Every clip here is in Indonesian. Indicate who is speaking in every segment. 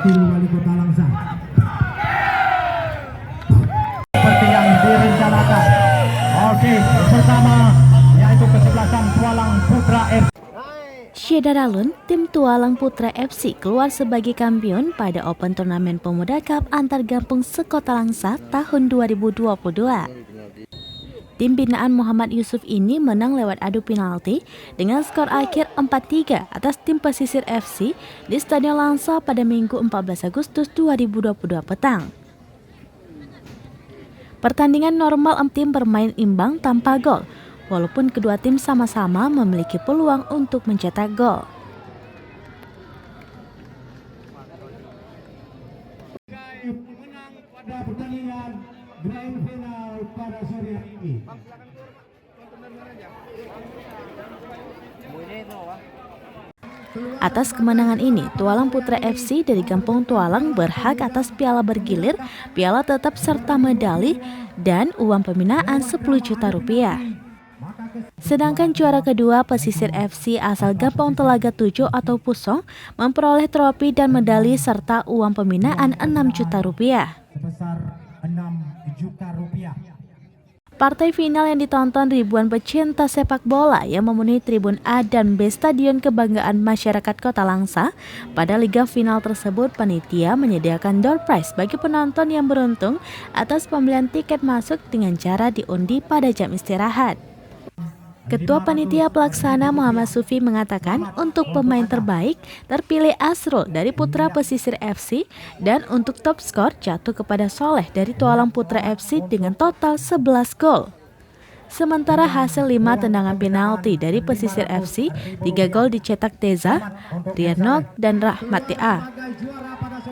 Speaker 1: Wakil Wali Kota Langsa. Seperti yang direncanakan. Oke, pertama yaitu kesebelasan Tualang Putra FC.
Speaker 2: Syedaralun, tim Tualang Putra FC keluar sebagai kampion pada Open Turnamen Pemuda Cup antar Gampung Sekota Langsa tahun 2022. Tim binaan Muhammad Yusuf ini menang lewat adu penalti dengan skor akhir 4-3 atas tim Pesisir FC di Stadion Langsa pada Minggu 14 Agustus 2022 petang. Pertandingan normal tim bermain imbang tanpa gol, walaupun kedua tim sama-sama memiliki peluang untuk mencetak gol.
Speaker 1: Menang pada pertandingan grand final pada sore hari ini.
Speaker 2: Atas kemenangan ini, Tualang Putra FC dari Kampung Tualang berhak atas piala bergilir, piala tetap serta medali, dan uang pembinaan 10 juta rupiah. Sedangkan juara kedua Pesisir FC asal Gampong Telaga 7 atau Pusong memperoleh trofi dan medali serta uang pembinaan 6 juta rupiah.
Speaker 1: Sebesar 6 juta rupiah.
Speaker 2: Partai final yang ditonton ribuan pecinta sepak bola yang memenuhi Tribun A dan B Stadion Kebanggaan Masyarakat Kota Langsa. Pada liga final tersebut, panitia menyediakan door prize bagi penonton yang beruntung atas pembelian tiket masuk dengan cara diundi pada jam istirahat. Ketua Panitia Pelaksana Muhammad Sufi mengatakan untuk pemain terbaik terpilih Asrul dari Putra Pesisir FC dan untuk top skor jatuh kepada Soleh dari Tualang Putra FC dengan total 11 gol. Sementara hasil 5 tendangan penalti dari Pesisir FC, 3 gol dicetak Teza, Rianok, dan Rahmat A.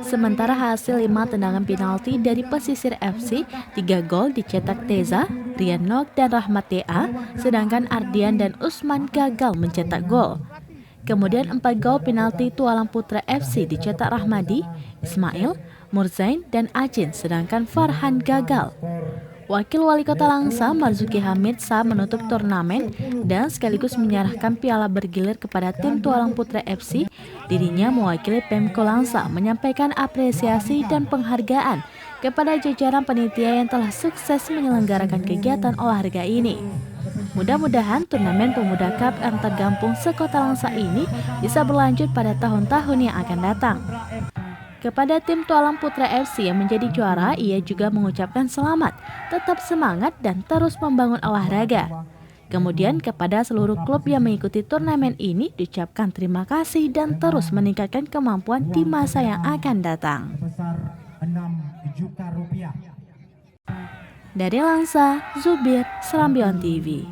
Speaker 2: Sementara hasil 5 tendangan penalti dari Pesisir FC, 3 gol dicetak Teza, Rianok, dan Rahmat A, sedangkan Ardian dan Usman gagal mencetak gol. Kemudian 4 gol penalti Tualang Putra FC dicetak Rahmadi, Ismail, Murzain, dan Ajin, sedangkan Farhan gagal. Wakil Wali Kota Langsa Marzuki Hamid saat menutup turnamen dan sekaligus menyerahkan piala bergilir kepada tim Tualang Putra FC. Dirinya mewakili Pemko Langsa menyampaikan apresiasi dan penghargaan kepada jajaran panitia yang telah sukses menyelenggarakan kegiatan olahraga ini. Mudah-mudahan turnamen Pemuda Cup antar Gampung Sekota Langsa ini bisa berlanjut pada tahun-tahun yang akan datang. Kepada tim Tualang Putra FC yang menjadi juara, ia juga mengucapkan selamat, tetap semangat dan terus membangun olahraga. Kemudian kepada seluruh klub yang mengikuti turnamen ini diucapkan terima kasih dan terus meningkatkan kemampuan di masa yang akan datang.
Speaker 1: Sebesar 6 juta rupiah.
Speaker 2: Dari Langsa, Zubir, Serambion TV.